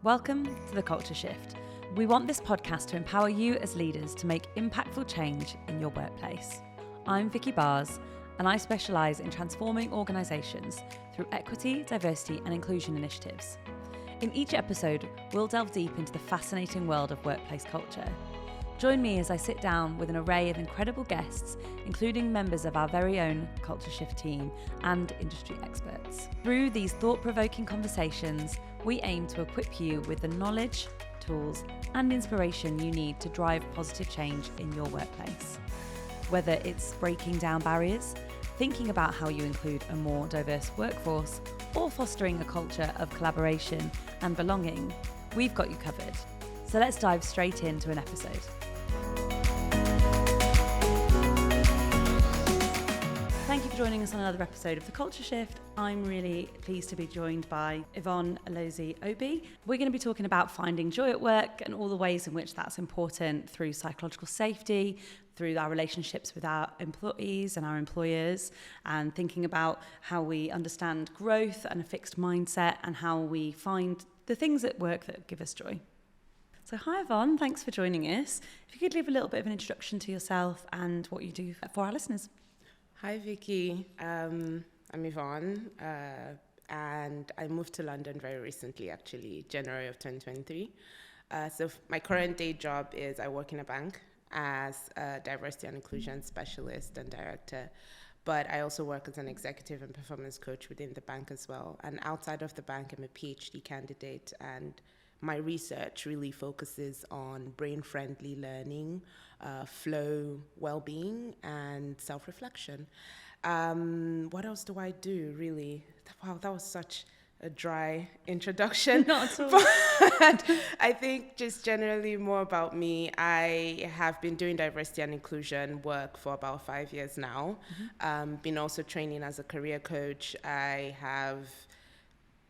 Welcome to The Culture Shift. We want this podcast to empower you as leaders to make impactful change in your workplace. I'm Vicki Baars, and I specialise in transforming organisations through equity, diversity and inclusion initiatives. In each episode, we'll delve deep into the fascinating world of workplace culture. Join me as I sit down with an array of incredible guests, including members of our very own Culture Shift team and industry experts. Through these thought-provoking conversations, we aim to equip you with the knowledge, tools, and inspiration you need to drive positive change in your workplace. Whether it's breaking down barriers, thinking about how you include a more diverse workforce, or fostering a culture of collaboration and belonging, we've got you covered. So let's dive straight into an episode. Thank you for joining us on another episode of The Culture Shift. I'm really pleased to be joined by Yvonne Alozie Obi. We're going to be talking about finding joy at work and all the ways in which that's important through psychological safety, through our relationships with our employees and our employers, and thinking about how we understand growth and a fixed mindset and how we find the things at work that give us joy. So hi Yvonne, thanks for joining us. If you could give a little bit of an introduction to yourself and what you do for our listeners. Hi Vicky, I'm Yvonne and I moved to London very recently, actually, January of 2023. So my current day job is I work in a bank as a diversity and inclusion specialist and director, but I also work as an executive and performance coach within the bank as well. And outside of the bank, I'm a PhD candidate, and my research really focuses on brain-friendly learning, flow, well-being, and self-reflection. What else do I do, really? Wow, that was such a dry introduction. Not at all. But I think just generally more about me. I have been doing diversity and inclusion work for about 5 years now. Been also training as a career coach. I have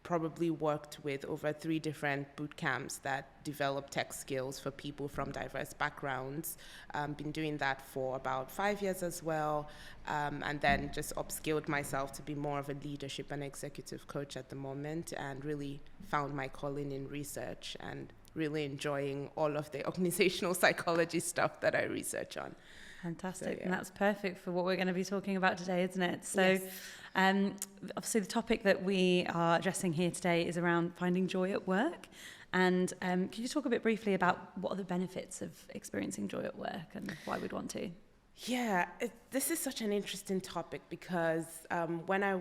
probably worked with over 3 different boot camps that develop tech skills for people from diverse backgrounds. Been doing that for about 5 years as well, and then just upskilled myself to be more of a leadership and executive coach at the moment, and really found my calling in research and really enjoying all of the organizational psychology stuff that I research on. Fantastic. So, yeah. And that's perfect for what we're going to be talking about today, isn't it? So Yes. Obviously the topic that we are addressing here today is around finding joy at work. And could you talk a bit briefly about what are the benefits of experiencing joy at work and why we'd want to? Yeah, this is such an interesting topic because when I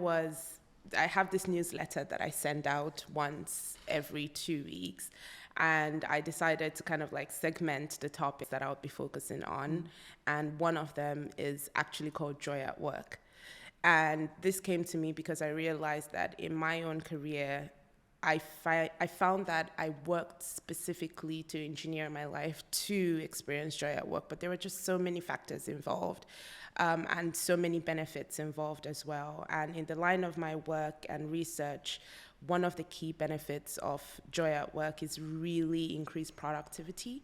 have this newsletter that I send out once every 2 weeks, and I decided to kind of like segment the topics that I'll be focusing on. And one of them is actually called Joy at Work. And this came to me because I realized that in my own career, I found that I worked specifically to engineer my life to experience joy at work, but there were just so many factors involved and so many benefits involved as well. And in the line of my work and research, one of the key benefits of joy at work is really increased productivity.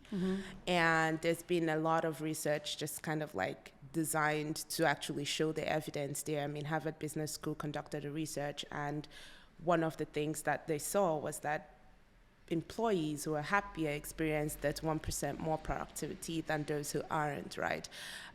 And there's been a lot of research just kind of like designed to actually show the evidence there. I mean, Harvard Business School conducted a research, and one of the things that they saw was that employees who are happier experience that 1% more productivity than those who aren't, right?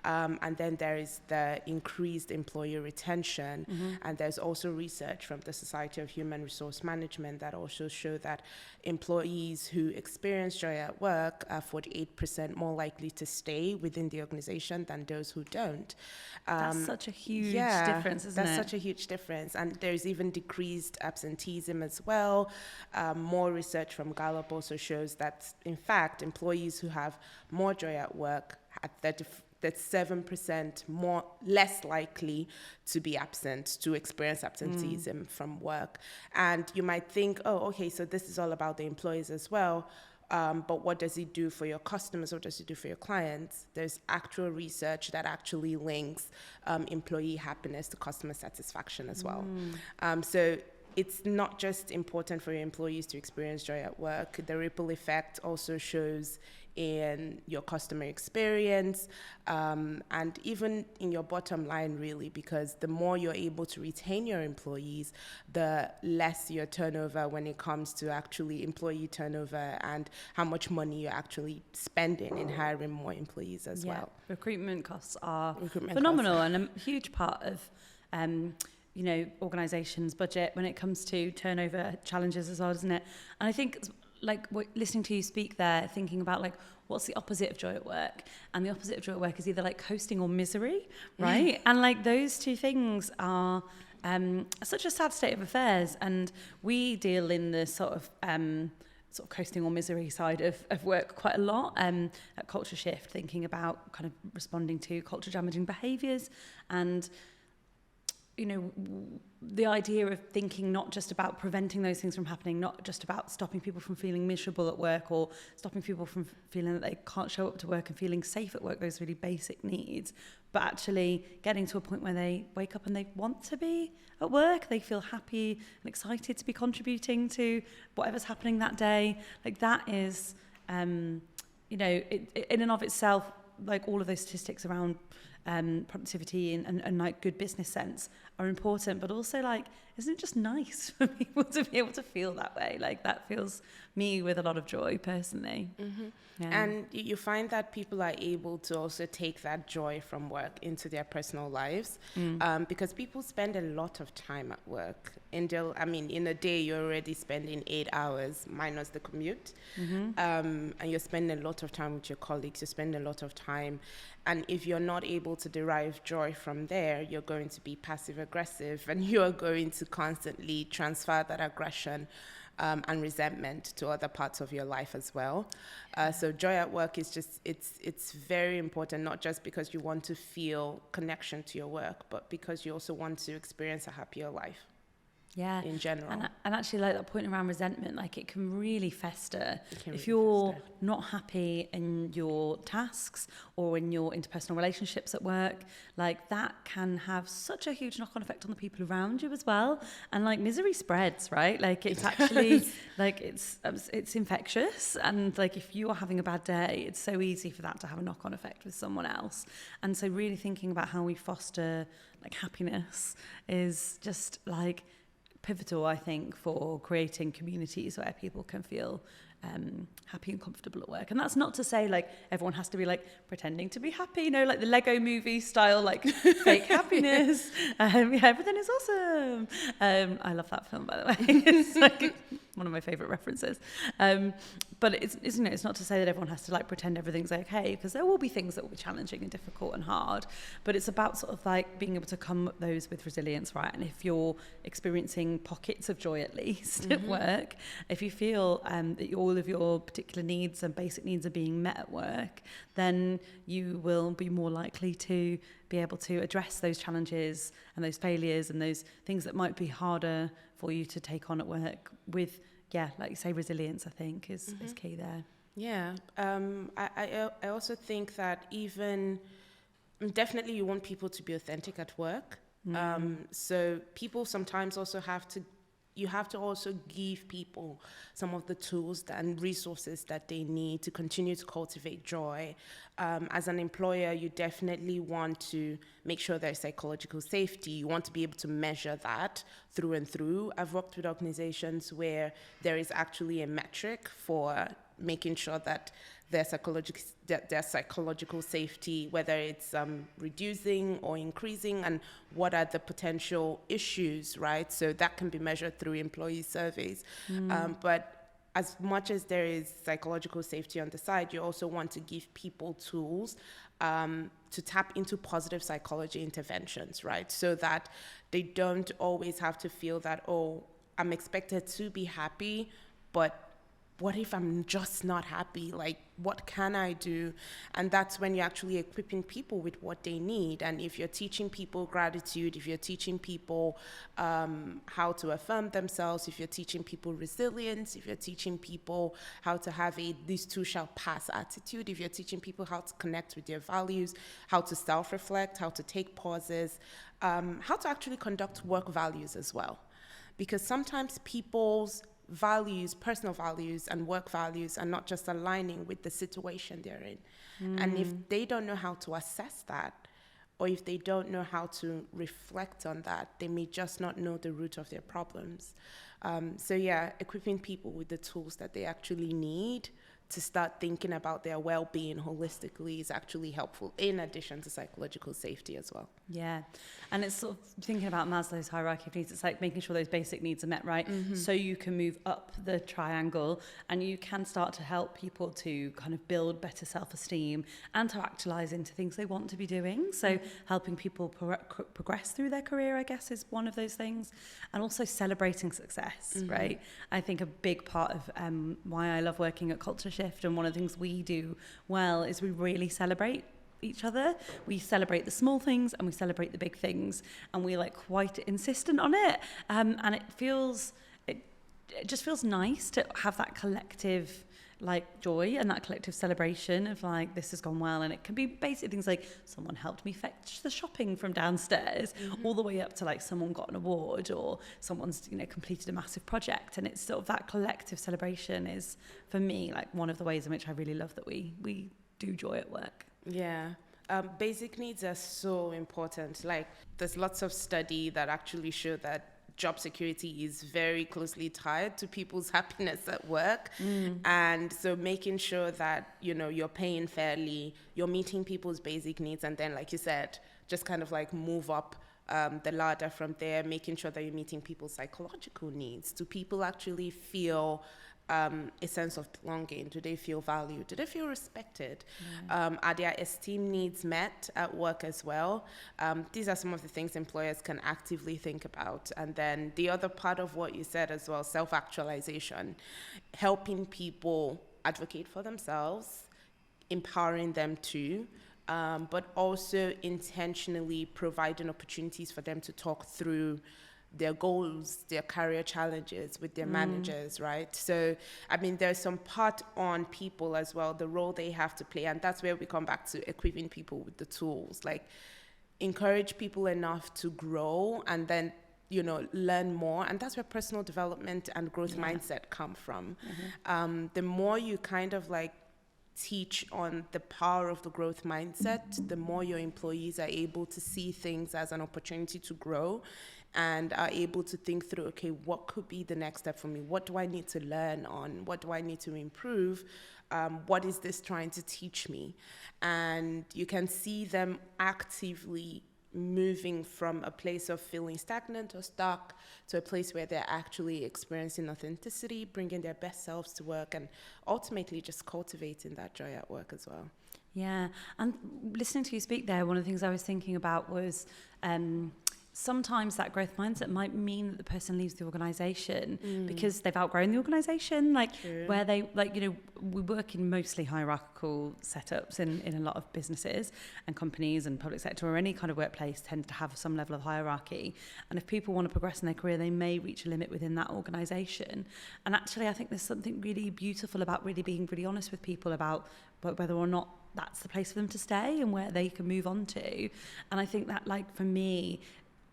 And then there is the increased employee retention. And there's also research from the Society of Human Resource Management that also show that employees who experience joy at work are 48% more likely to stay within the organization than those who don't. That's such a huge difference, isn't it? That's such a huge difference. And there's even decreased absenteeism as well. More research from Gallup also shows that, in fact, employees who have more joy at work that's 7% less likely to be absent, to experience absenteeism from work. And you might think, oh, okay, so this is all about the employees as well. But what does it do for your customers? What does it do for your clients? There's actual research that actually links employee happiness to customer satisfaction as well. So it's not just important for your employees to experience joy at work. The ripple effect also shows in your customer experience, and even in your bottom line, really, because the more you're able to retain your employees, the less your turnover when it comes to actually employee turnover and how much money you're actually spending in hiring more employees as well. Recruitment costs are phenomenal and a huge part of organizations' budget when it comes to turnover challenges as well, isn't it? And I think, like, listening to you speak there, thinking about like what's the opposite of joy at work, and the opposite of joy at work is either like coasting or misery, right? And like those two things are such a sad state of affairs, and we deal in the sort of coasting or misery side of work quite a lot at Culture Shift, thinking about kind of responding to culture damaging behaviours, and the idea of thinking not just about preventing those things from happening, not just about stopping people from feeling miserable at work or stopping people from feeling that they can't show up to work and feeling safe at work, those really basic needs, but actually getting to a point where they wake up and they want to be at work, they feel happy and excited to be contributing to whatever's happening that day. Like that is, in and of itself, like all of those statistics around productivity and like good business sense are important, but also like, isn't it just nice for people to be able to feel that way? Like that fills me with a lot of joy personally. Mm-hmm. Yeah. And you find that people are able to also take that joy from work into their personal lives, because people spend a lot of time at work. In a day, you're already spending 8 hours minus the commute, and you're spending a lot of time with your colleagues, you spend a lot of time. And if you're not able to derive joy from there, you're going to be passive aggressive, and you're going to constantly transfer that aggression and resentment to other parts of your life as well. So joy at work is just, it's very important, not just because you want to feel connection to your work, but because you also want to experience a happier life. Yeah, in general. And actually, like that point around resentment, like it can really fester if you're not happy in your tasks or in your interpersonal relationships at work. Like that can have such a huge knock-on effect on the people around you as well. And like misery spreads, right? Like it's actually like it's infectious. And like if you are having a bad day, it's so easy for that to have a knock-on effect with someone else. And so really thinking about how we foster like happiness is just like pivotal, I think, for creating communities where people can feel happy and comfortable at work. And that's not to say like everyone has to be like pretending to be happy, like the Lego movie style, like fake happiness. Everything is awesome. I love that film, by the way. It's like one of my favorite references. But it's not to say that everyone has to like pretend everything's okay, because there will be things that will be challenging and difficult and hard, but it's about sort of like being able to come at those with resilience, right? And if you're experiencing pockets of joy at least at work, if you feel that all of your particular needs and basic needs are being met at work, then you will be more likely to be able to address those challenges and those failures and those things that might be harder for you to take on at work with, like you say, resilience, I think, is key there. Yeah. I also think that even definitely you want people to be authentic at work. So people sometimes also you have to also give people some of the tools and resources that they need to continue to cultivate joy. As an employer, you definitely want to make sure there's psychological safety. You want to be able to measure that through and through. I've worked with organizations where there is actually a metric for making sure that their psychological safety, whether it's reducing or increasing, and what are the potential issues, right? So that can be measured through employee surveys. But as much as there is psychological safety on the side, you also want to give people tools to tap into positive psychology interventions, right? So that they don't always have to feel that, oh, I'm expected to be happy, but what if I'm just not happy? Like, what can I do? And that's when you're actually equipping people with what they need. And if you're teaching people gratitude, if you're teaching people how to affirm themselves, if you're teaching people resilience, if you're teaching people how to have this too shall pass attitude, if you're teaching people how to connect with their values, how to self-reflect, how to take pauses, how to actually conduct work values as well. because sometimes people's values, personal values and work values are not just aligning with the situation they're in. And if they don't know how to assess that, or if they don't know how to reflect on that, they may just not know the root of their problems. So equipping people with the tools that they actually need to start thinking about their well-being holistically is actually helpful, in addition to psychological safety as well. Yeah. And it's sort of thinking about Maslow's hierarchy of needs. It's like making sure those basic needs are met, right? So you can move up the triangle and you can start to help people to kind of build better self-esteem and to actualize into things they want to be doing. So helping people progress through their career, I guess, is one of those things. And also celebrating success, right? I think a big part of why I love working at Culture Shift, and one of the things we do well, is we really celebrate each other. We celebrate the small things and we celebrate the big things, and we're like quite insistent on it. And it just feels nice to have that collective like joy and that collective celebration of like, this has gone well. And it can be basic things like someone helped me fetch the shopping from downstairs, all the way up to like someone got an award or someone's, you know, completed a massive project. And it's sort of that collective celebration is, for me, like one of the ways in which I really love that we do joy at work. Yeah. Basic needs are so important. Like, there's lots of study that actually show that job security is very closely tied to people's happiness at work. And so making sure that, you know, you're paying fairly, you're meeting people's basic needs, and then, like you said, just kind of like move up the ladder from there, making sure that you're meeting people's psychological needs. Do people actually feel a sense of belonging? Do they feel valued? Do they feel respected? Are their esteem needs met at work as well? These are some of the things employers can actively think about. And then the other part of what you said as well, self-actualization, helping people advocate for themselves, empowering them too, but also intentionally providing opportunities for them to talk through their goals, their career challenges with their managers, right? So, I mean, there's some part on people as well, the role they have to play. And that's where we come back to equipping people with the tools, like encourage people enough to grow and then, you know, learn more. And that's where personal development and growth mindset come from. The more you kind of like teach on the power of the growth mindset, the more your employees are able to see things as an opportunity to grow and are able to think through, okay, what could be the next step for me? What do I need to learn on? What do I need to improve? What is this trying to teach me? And you can see them actively moving from a place of feeling stagnant or stuck to a place where they're actually experiencing authenticity, bringing their best selves to work, and ultimately just cultivating that joy at work as well. Yeah, and listening to you speak there, one of the things I was thinking about was sometimes that growth mindset might mean that the person leaves the organisation because they've outgrown the organisation, like where they, like, you know, we work in mostly hierarchical setups in a lot of businesses and companies and public sector, or any kind of workplace tends to have some level of hierarchy. And if people want to progress in their career, they may reach a limit within that organisation. And actually, I think there's something really beautiful about really being really honest with people about whether or not that's the place for them to stay and where they can move on to. And I think that, like, for me,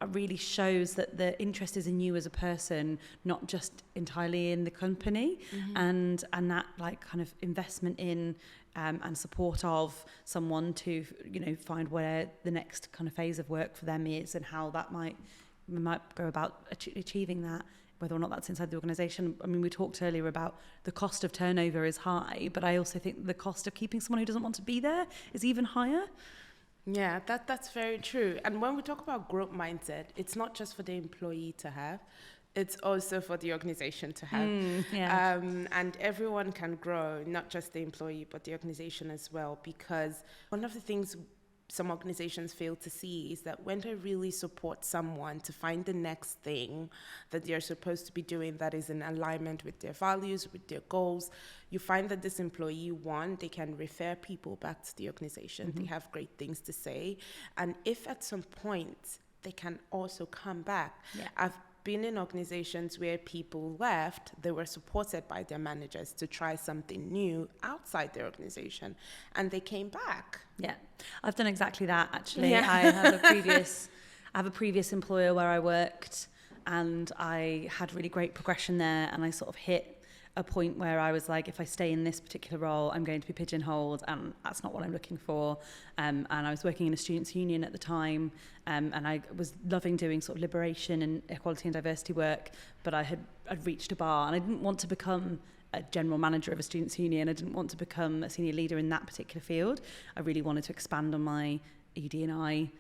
it really shows that the interest is in you as a person, not just entirely in the company, and that like kind of investment in and support of someone to, you know, find where the next kind of phase of work for them is and how that might go about achieving that, whether or not that's inside the organisation. I mean, we talked earlier about the cost of turnover is high, but I also think the cost of keeping someone who doesn't want to be there is even higher. Yeah, that's very true. And when we talk about growth mindset, it's not just for the employee to have, it's also for the organization to have. And everyone can grow, not just the employee, but the organization as well. Because one of the things some organizations fail to see is that when they really support someone to find the next thing that they're supposed to be doing that is in alignment with their values, with their goals, you find that this employee, one, they can refer people back to the organization. They have great things to say. And if at some point they can also come back. I've been in organizations where people left, they were supported by their managers to try something new outside their organization, and they came back. Yeah, I've done exactly that, actually. I have a previous employer where I worked, and I had really great progression there, and I sort of hit a point where I was like, if I stay in this particular role, I'm going to be pigeonholed, and that's not what I'm looking for. And I was working in a students' union at the time, and I was loving doing sort of liberation and equality and diversity work, but I'd reached a bar, and I didn't want to become a general manager of a students' union. I didn't want to become a senior leader in that particular field. I really wanted to expand on my ED&I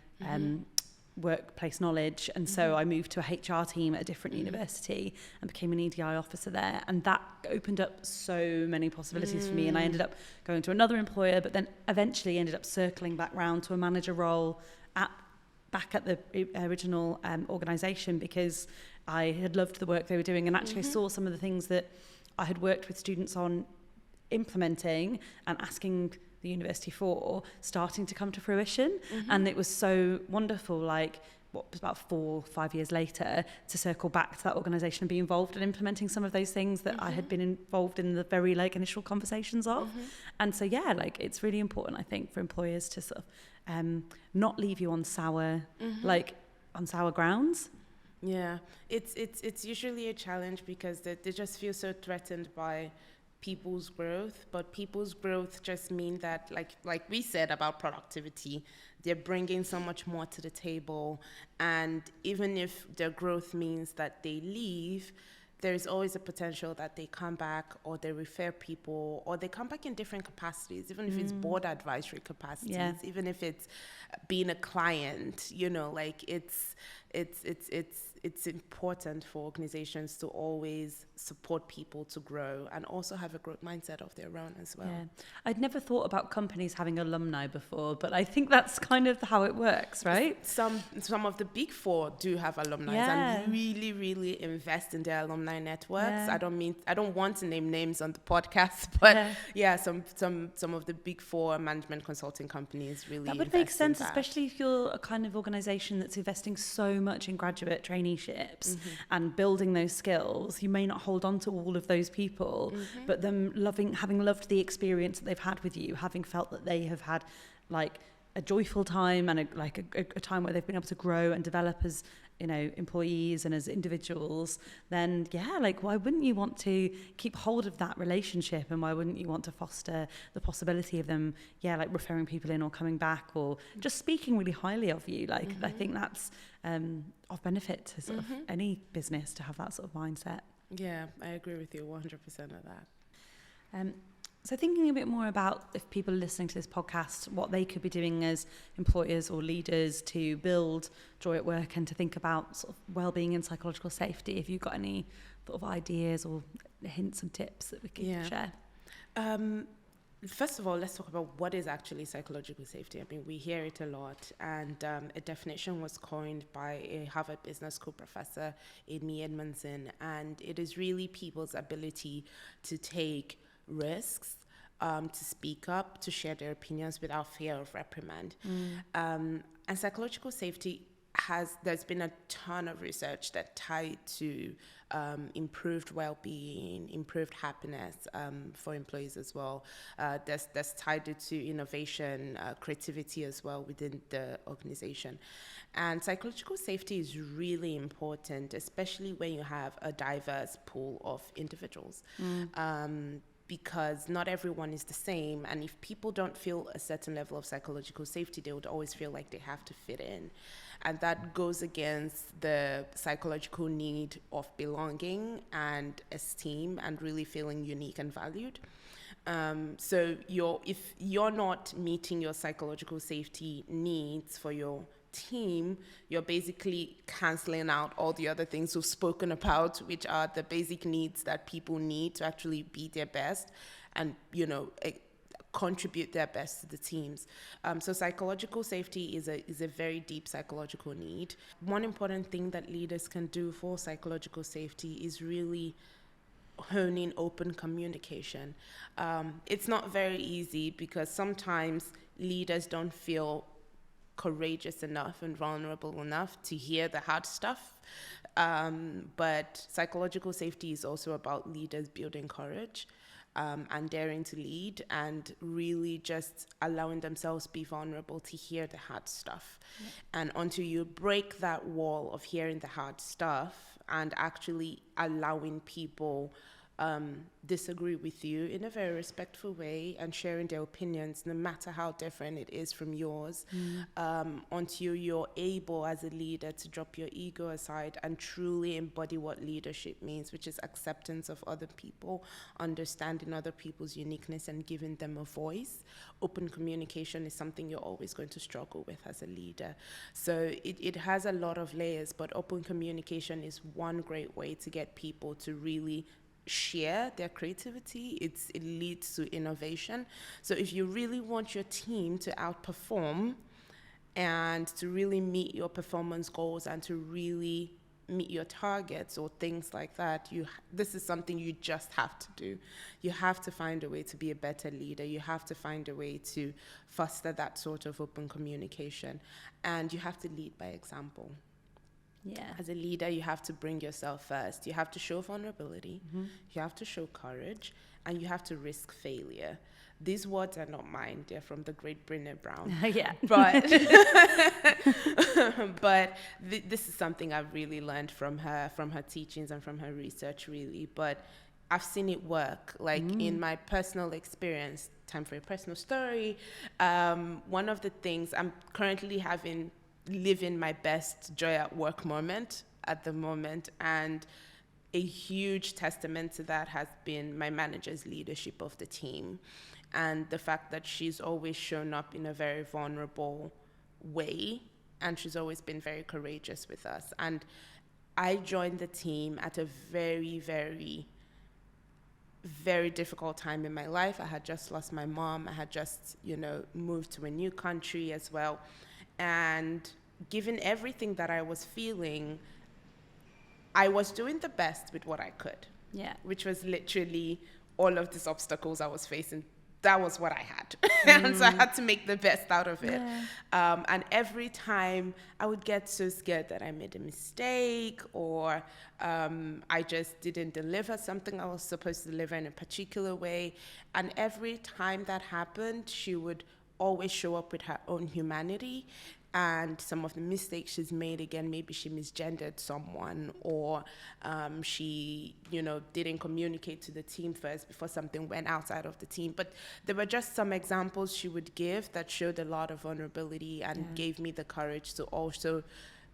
workplace knowledge, and so I moved to a HR team at a different university and became an EDI officer there, and that opened up so many possibilities for me, and I ended up going to another employer, but then eventually ended up circling back round to a manager role back at the original organisation, because I had loved the work they were doing, and actually saw some of the things that I had worked with students on implementing and asking the university for starting to come to fruition. And it was so wonderful, like what was about 4 or 5 years later, to circle back to that organisation and be involved in implementing some of those things that I had been involved in the very like initial conversations of. And so yeah, like it's really important, I think, for employers to sort of not leave you on sour grounds. Yeah, it's usually a challenge because they just feel so threatened by people's growth, but people's growth just mean that, like we said about productivity, they're bringing so much more to the table, and even if their growth means that they leave, there's always a potential that they come back, or they refer people, or they come back in different capacities, even if it's board advisory capacities, even if it's being a client, like it's important for organizations to always support people to grow and also have a growth mindset of their own as well. Yeah. I'd never thought about companies having alumni before, but I think that's kind of how it works, right? Some of the big four do have alumni and really, really invest in their alumni networks. Yeah. I don't want to name names on the podcast, but some of the big four management consulting companies really that would make sense, especially if you're a kind of organization that's investing so much in graduate traineeships and building those skills. You may not hold on to all of those people, but them having loved the experience that they've had with you, having felt that they have had like a joyful time and a time where they've been able to grow and develop as employees and as individuals, then why wouldn't you want to keep hold of that relationship, and why wouldn't you want to foster the possibility of them referring people in or coming back or just speaking really highly of you? I think that's of benefit to sort of any business to have that sort of mindset. Yeah, I agree with you 100% of that. So thinking a bit more about, if people are listening to this podcast, what they could be doing as employers or leaders to build joy at work and to think about sort of well-being and psychological safety, if you've got any sort of ideas or hints and tips that we could share. First of all, let's talk about what is actually psychological safety. I mean, we hear it a lot, and a definition was coined by a Harvard Business School professor, Amy Edmondson, and it is really people's ability to take risks, to speak up, to share their opinions without fear of reprimand. And psychological safety there's been a ton of research that tied to improved well-being, improved happiness for employees as well. That's tied it to innovation, creativity as well within the organization. And psychological safety is really important, especially when you have a diverse pool of individuals. Because not everyone is the same, and if people don't feel a certain level of psychological safety, they would always feel like they have to fit in, and that goes against the psychological need of belonging and esteem and really feeling unique and valued. So if you're not meeting your psychological safety needs for your team, you're basically canceling out all the other things we've spoken about, which are the basic needs that people need to actually be their best and contribute their best to the teams. So psychological safety is a very deep psychological need. One important thing that leaders can do for psychological safety is really honing open communication. It's not very easy because sometimes leaders don't feel courageous enough and vulnerable enough to hear the hard stuff. But psychological safety is also about leaders building courage and daring to lead and really just allowing themselves to be vulnerable to hear the hard stuff. Yeah. And until you break that wall of hearing the hard stuff and actually allowing people disagree with you in a very respectful way and sharing their opinions, no matter how different it is from yours, until you're able as a leader to drop your ego aside and truly embody what leadership means, which is acceptance of other people, understanding other people's uniqueness and giving them a voice. Open communication is something you're always going to struggle with as a leader. So it has a lot of layers, but open communication is one great way to get people to really share their creativity. It leads to innovation. So if you really want your team to outperform and to really meet your performance goals and to really meet your targets or things like that, this is something you just have to do. You have to find a way to be a better leader. You have to find a way to foster that sort of open communication, and you have to lead by example. Yeah. As a leader, you have to bring yourself first. You have to show vulnerability. You have to show courage, and you have to risk failure. These words are not mine. They're from the great Brené Brown. Yeah. But this is something I've really learned from her teachings and from her research, really. But I've seen it work. Like in my personal experience, time for a personal story. One of the things I'm currently living my best joy at work moment at the moment, and a huge testament to that has been my manager's leadership of the team, and the fact that she's always shown up in a very vulnerable way, and she's always been very courageous with us. And I joined the team at a very, very, very difficult time in my life. I had just lost my mom. I had just, moved to a new country as well. And given everything that I was feeling, I was doing the best with what I could. Yeah. Which was literally all of these obstacles I was facing. That was what I had. And so I had to make the best out of it. Yeah. And every time I would get so scared that I made a mistake, or I just didn't deliver something I was supposed to deliver in a particular way. And every time that happened, she would always show up with her own humanity and some of the mistakes she's made. Again, maybe she misgendered someone, or she, didn't communicate to the team first before something went outside of the team. But there were just some examples she would give that showed a lot of vulnerability and gave me the courage to also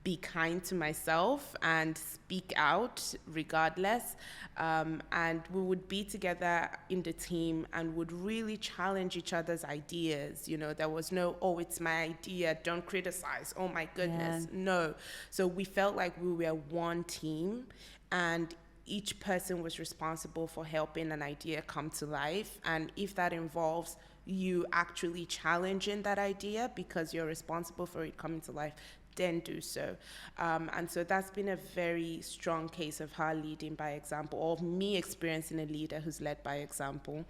be kind to myself and speak out regardless. And we would be together in the team and would really challenge each other's ideas. There was no, oh, it's my idea, don't criticize, oh my goodness. Yeah. No. So we felt like we were one team, and each person was responsible for helping an idea come to life. And if that involves you actually challenging that idea because you're responsible for it coming to life, then do so. And so that's been a very strong case of her leading by example, or me experiencing a leader who's led by example.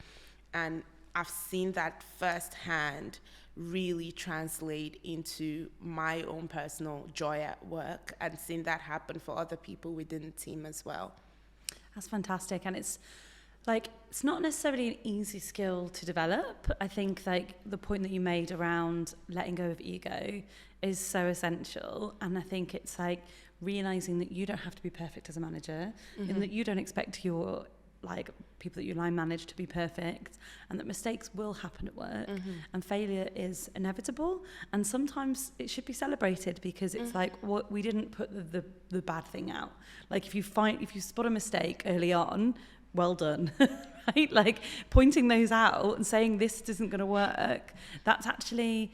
And I've seen that firsthand really translate into my own personal joy at work, and seen that happen for other people within the team as well. That's fantastic. And it's not necessarily an easy skill to develop. I think the point that you made around letting go of ego is so essential. And I think it's realizing that you don't have to be perfect as a manager, and that you don't expect your people that you line manage to be perfect, and that mistakes will happen at work, and failure is inevitable, and sometimes it should be celebrated, because it's what we didn't put the bad thing out. If you spot a mistake early on, well done. Right? Pointing those out and saying this isn't going to work, that's actually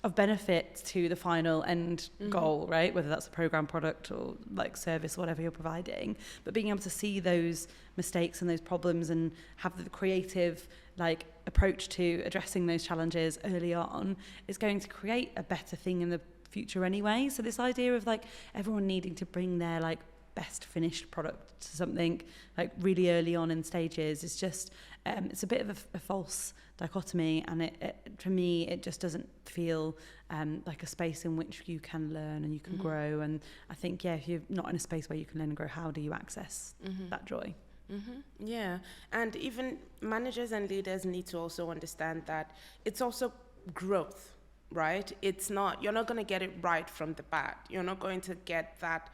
of benefit to the final end goal, right? Whether that's a program, product, or service, whatever you're providing. But being able to see those mistakes and those problems and have the creative approach to addressing those challenges early on is going to create a better thing in the future anyway. So this idea of everyone needing to bring their best finished product to something really early on in stages is just it's a bit of a false dichotomy, and it for me it just doesn't feel like a space in which you can learn and you can grow. And I think if you're not in a space where you can learn and grow, how do you access that joy? Yeah, and even managers and leaders need to also understand that it's also growth, right? It's not, you're not going to get it right from the bat. You're not going to get that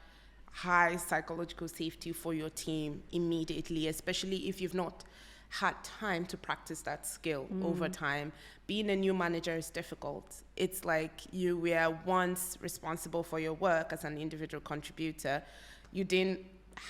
high psychological safety for your team immediately, especially if you've not had time to practice that skill over time. Being a new manager is difficult. It's like you were once responsible for your work as an individual contributor. You didn't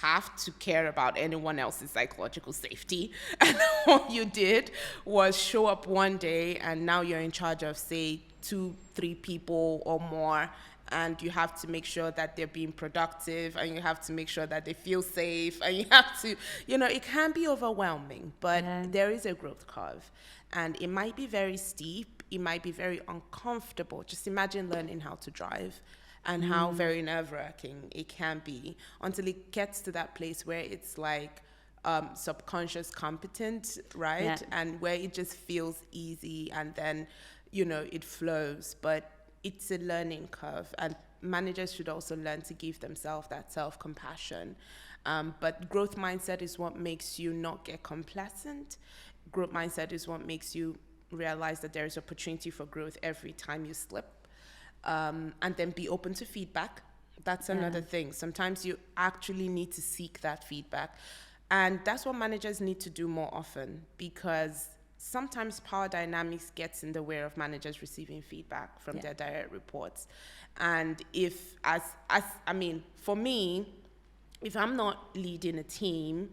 have to care about anyone else's psychological safety. And all you did was show up one day, and now you're in charge of, say, 2-3 people or more. And you have to make sure that they're being productive, and you have to make sure that they feel safe, and you have to, it can be overwhelming, but there is a growth curve, and it might be very steep. It might be very uncomfortable. Just imagine learning how to drive and how very nerve-wracking it can be until it gets to that place where it's like subconscious competent, right? Yeah. And where it just feels easy, and then, it flows. But it's a learning curve, and managers should also learn to give themselves that self-compassion. But growth mindset is what makes you not get complacent. Growth mindset is what makes you realize that there is opportunity for growth every time you slip. And then be open to feedback. That's another thing. Sometimes you actually need to seek that feedback. And that's what managers need to do more often, because sometimes power dynamics gets in the way of managers receiving feedback from their direct reports. And for me, if I'm not leading a team,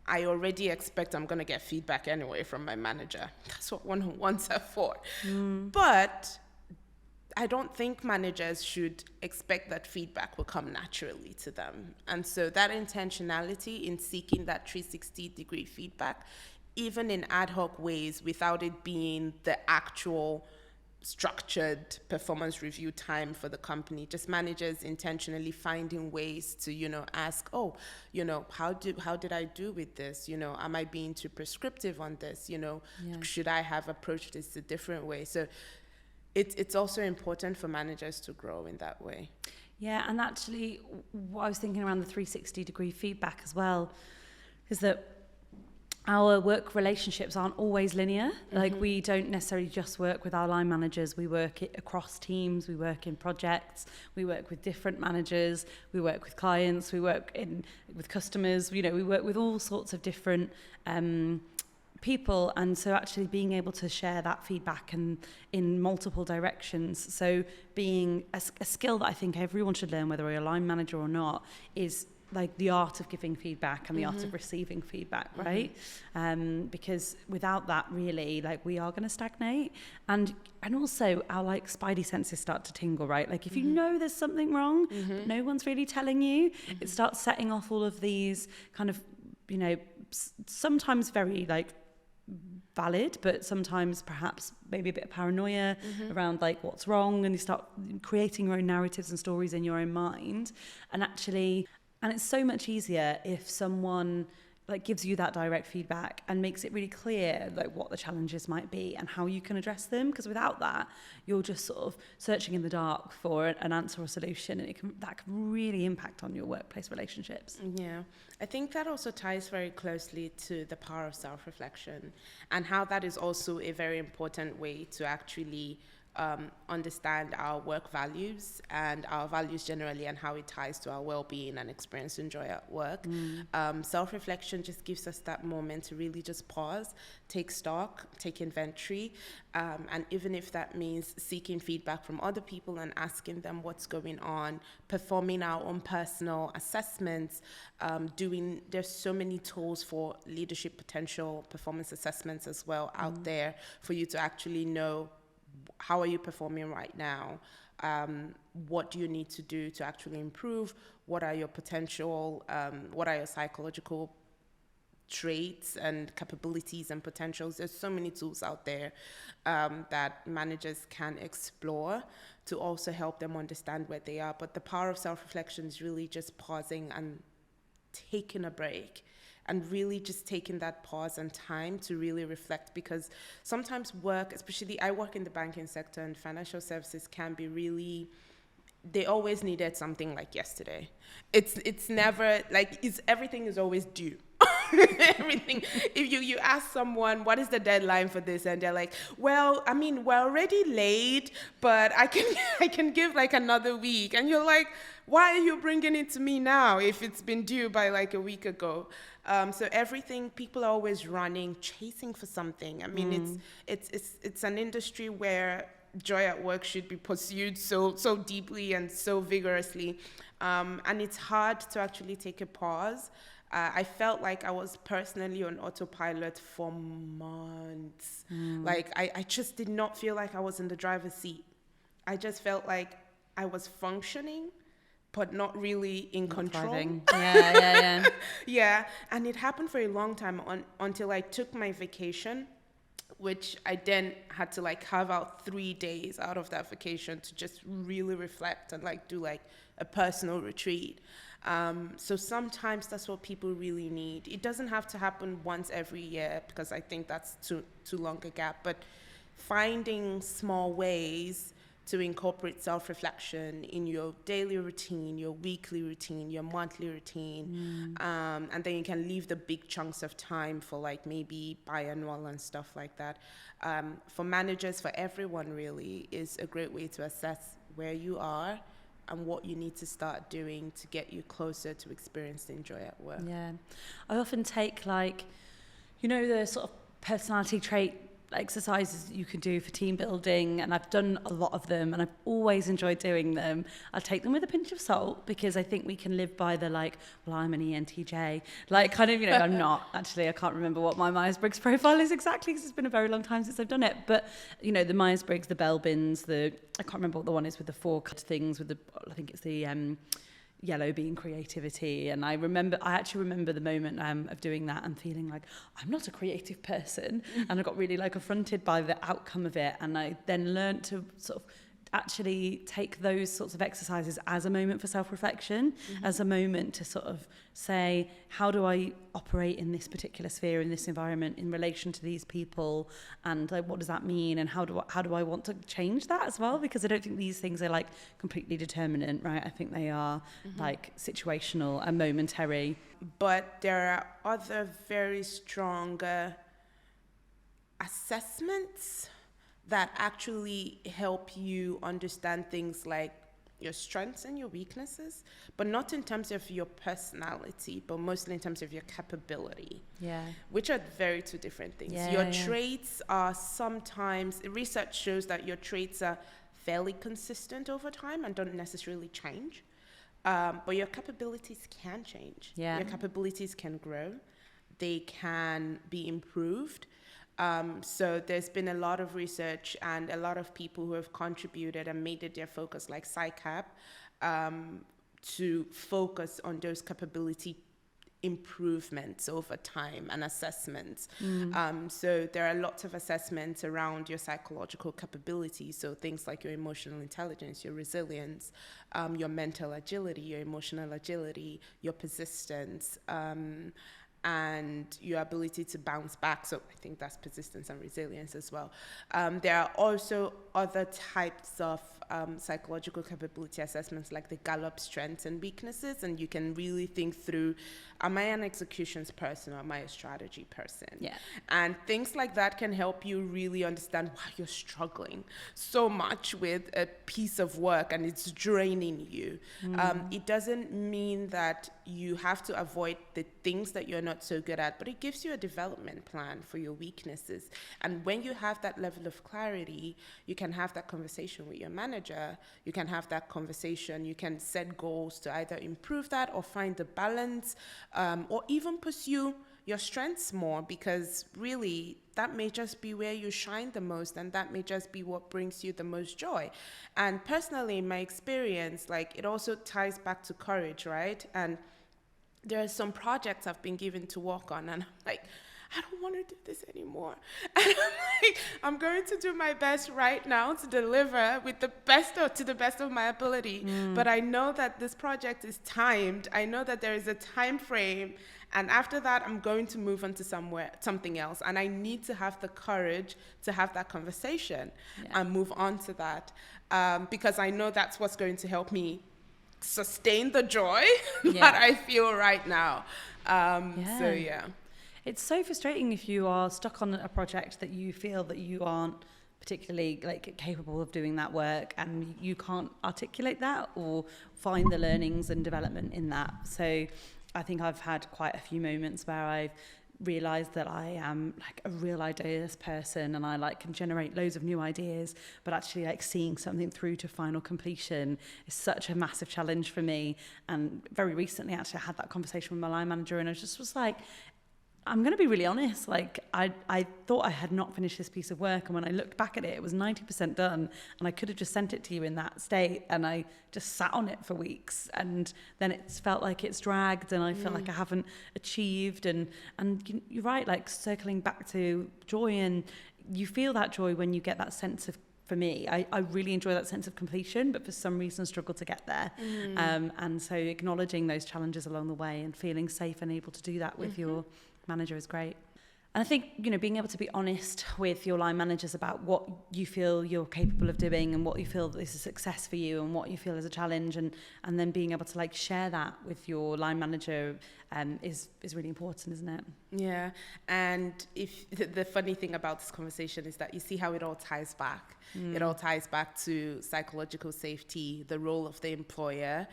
I already expect I'm going to get feedback anyway from my manager. That's what one-on-ones are for. But I don't think managers should expect that feedback will come naturally to them. And so that intentionality in seeking that 360-degree feedback, even in ad hoc ways, without it being the actual structured performance review time for the company, just managers intentionally finding ways to, ask, how did I do with this? Am I being too prescriptive on this? Should I have approached this a different way? So it's also important for managers to grow in that way. Yeah, and actually what I was thinking around the 360-degree feedback as well is that our work relationships aren't always linear. Like, we don't necessarily just work with our line managers. We work across teams. We work in projects. We work with different managers. We work with clients. We work with customers. We work with all sorts of different people. And so actually being able to share that feedback and in multiple directions. So being a skill that I think everyone should learn, whether you're a line manager or not, is like the art of giving feedback and the art of receiving feedback, right? Because without that, really, like, we are going to stagnate, and also our like spidey senses start to tingle, right? Like, if you know there's something wrong, but no one's really telling you, it starts setting off all of these kind of, sometimes very like valid, but sometimes perhaps maybe a bit of paranoia around like what's wrong, and you start creating your own narratives and stories in your own mind, and it's so much easier if someone like gives you that direct feedback and makes it really clear like what the challenges might be and how you can address them, because without that you're just sort of searching in the dark for an answer or solution, and that can really impact on your workplace relationships. Yeah, I think that also ties very closely to the power of self-reflection, and how that is also a very important way to actually understand our work values and our values generally, and how it ties to our well-being and experience and joy at work. Self-reflection just gives us that moment to really just pause, take stock, take inventory, and even if that means seeking feedback from other people and asking them what's going on, performing our own personal assessments, there's so many tools for leadership potential performance assessments as well out there for you to actually know how are you performing right now? What do you need to do to actually improve? What are your potential, what are your psychological traits and capabilities and potentials? There's so many tools out there that managers can explore to also help them understand where they are. But the power of self-reflection is really just pausing and taking a break, and really just taking that pause and time to really reflect, because sometimes work, especially I work in the banking sector, and financial services can be really, they always needed something like yesterday. It's never like, everything is always due. Everything. If you ask someone what is the deadline for this, and they're like, well, we're already late, but I can give like another week, and you're like, why are you bringing it to me now if it's been due by like a week ago? So everything, people are always running, chasing for something. I mean, it's an industry where joy at work should be pursued so deeply and so vigorously. And it's hard to actually take a pause. I felt like I was personally on autopilot for months. Like I just did not feel like I was in the driver's seat. I just felt like I was functioning, but not really in control. Yeah. Yeah, and it happened for a long time until I took my vacation, which I then had to like carve out 3 days out of that vacation to just really reflect and like do like a personal retreat. So sometimes that's what people really need. It doesn't have to happen once every year because I think that's too long a gap, but finding small ways to incorporate self-reflection in your daily routine, your weekly routine, your monthly routine, and then you can leave the big chunks of time for like maybe biannual and stuff like that. For managers, for everyone really, is a great way to assess where you are and what you need to start doing to get you closer to experiencing joy at work. Yeah. I often take like, you know, the sort of personality trait exercises you can do for team building, and I've done a lot of them and I've always enjoyed doing them. I take them with a pinch of salt because I think we can live by the like, well, I'm an ENTJ, like kind of, you know, I'm not actually, I can't remember what my Myers-Briggs profile is exactly because it's been a very long time since I've done it, but you know, the Myers-Briggs, the Bell-Bins, I can't remember what the one is with the 4 things with the, I think it's the yellow being creativity. And I actually remember the moment of doing that and feeling like I'm not a creative person, and I got really like affronted by the outcome of it. And I then learned to sort of actually take those sorts of exercises as a moment for self-reflection, as a moment to sort of say, how do I operate in this particular sphere, in this environment, in relation to these people, and like, what does that mean, and how do I want to change that as well? Because I don't think these things are like completely determinate, right? I think they are like situational and momentary. But there are other very strong assessments that actually help you understand things like your strengths and your weaknesses, but not in terms of your personality, but mostly in terms of your capability. Yeah. Which are very two different things. Your traits are sometimes, research shows that your traits are fairly consistent over time and don't necessarily change. But your capabilities can change. Yeah. Your capabilities can grow. They can be improved. So there's been a lot of research and a lot of people who have contributed and made it their focus, like PsyCap, to focus on those capability improvements over time and assessments. So there are lots of assessments around your psychological capabilities. So things like your emotional intelligence, your resilience, your mental agility, your emotional agility, your persistence, and your ability to bounce back. So I think that's persistence and resilience as well. There are also other types of psychological capability assessments like the Gallup strengths and weaknesses, and you can really think through, am I an executions person or am I a strategy person? Yeah. And things like that can help you really understand why you're struggling so much with a piece of work and it's draining you. It doesn't mean that you have to avoid the things that you're not so good at, but it gives you a development plan for your weaknesses. And when you have that level of clarity, you can have that conversation with your manager, you can have that conversation, you can set goals to either improve that or find the balance, or even pursue your strengths more, because really that may just be where you shine the most, and that may just be what brings you the most joy. And personally, in my experience, like, it also ties back to courage, right? And there are some projects I've been given to work on, and I'm like, I don't want to do this anymore. And I'm like, I'm going to do my best right now to deliver with the best to the best of my ability. But I know that this project is timed. I know that there is a time frame. And after that, I'm going to move on to something else. And I need to have the courage to have that conversation and move on to that. Because I know that's what's going to help me sustain the joy that I feel right now. So, yeah. It's so frustrating if you are stuck on a project that you feel that you aren't particularly like capable of doing that work, and you can't articulate that or find the learnings and development in that. So I think I've had quite a few moments where I've realised that I am like a real idealist person, and I like can generate loads of new ideas, but actually like seeing something through to final completion is such a massive challenge for me. And very recently actually I had that conversation with my line manager, and I just was like, I'm going to be really honest, like I thought I had not finished this piece of work, and when I looked back at it, it was 90% done, and I could have just sent it to you in that state, and I just sat on it for weeks, and then it's felt like it's dragged, and I feel like I haven't achieved, and you're right, like circling back to joy, and you feel that joy when you get that sense of, for me, I really enjoy that sense of completion, but for some reason struggle to get there. And so acknowledging those challenges along the way and feeling safe and able to do that with your manager is great. And I think, being able to be honest with your line managers about what you feel you're capable of doing and what you feel is a success for you and what you feel is a challenge, and then being able to like share that with your line manager is really important, isn't it? Yeah. And if the funny thing about this conversation is that you see how it all ties back. It all ties back to psychological safety, the role of the employer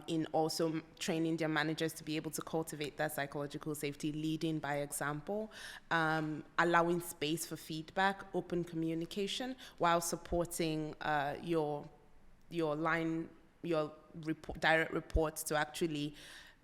in also training their managers to be able to cultivate that psychological safety, leading by example, allowing space for feedback, open communication, while supporting your direct reports to actually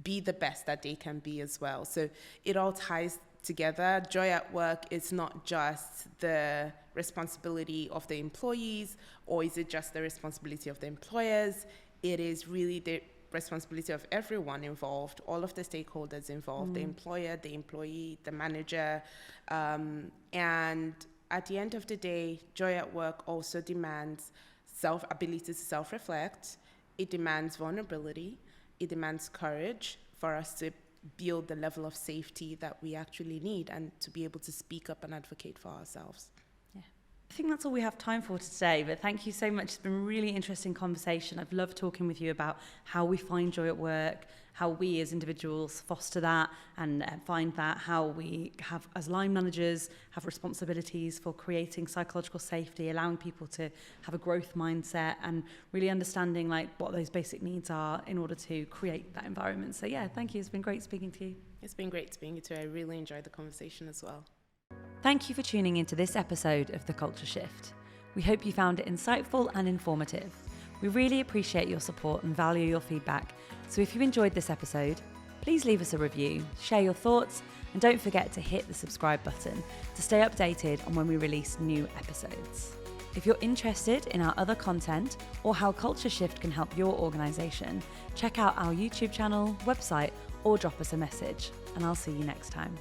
be the best that they can be as well. So it all ties together. Joy at work is not just the responsibility of the employees, or is it just the responsibility of the employers? It is really the responsibility of everyone involved, all of the stakeholders involved, the employer, the employee, the manager. And at the end of the day, joy at work also demands ability to self-reflect. It demands vulnerability. It demands courage for us to build the level of safety that we actually need, and to be able to speak up and advocate for ourselves. Yeah. I think that's all we have time for today, but thank you so much. It's been a really interesting conversation. I've loved talking with you about how we find joy at work, how we as individuals foster that and find that, how we have as line managers have responsibilities for creating psychological safety, allowing people to have a growth mindset, and really understanding like what those basic needs are in order to create that environment. So yeah, thank you. It's been great speaking to you. It's been great speaking to you. I really enjoyed the conversation as well. Thank you for tuning into this episode of The Culture Shift. We hope you found it insightful and informative. We really appreciate your support and value your feedback. So if you enjoyed this episode, please leave us a review, share your thoughts, and don't forget to hit the subscribe button to stay updated on when we release new episodes. If you're interested in our other content or how Culture Shift can help your organisation, check out our YouTube channel, website, or drop us a message, and I'll see you next time.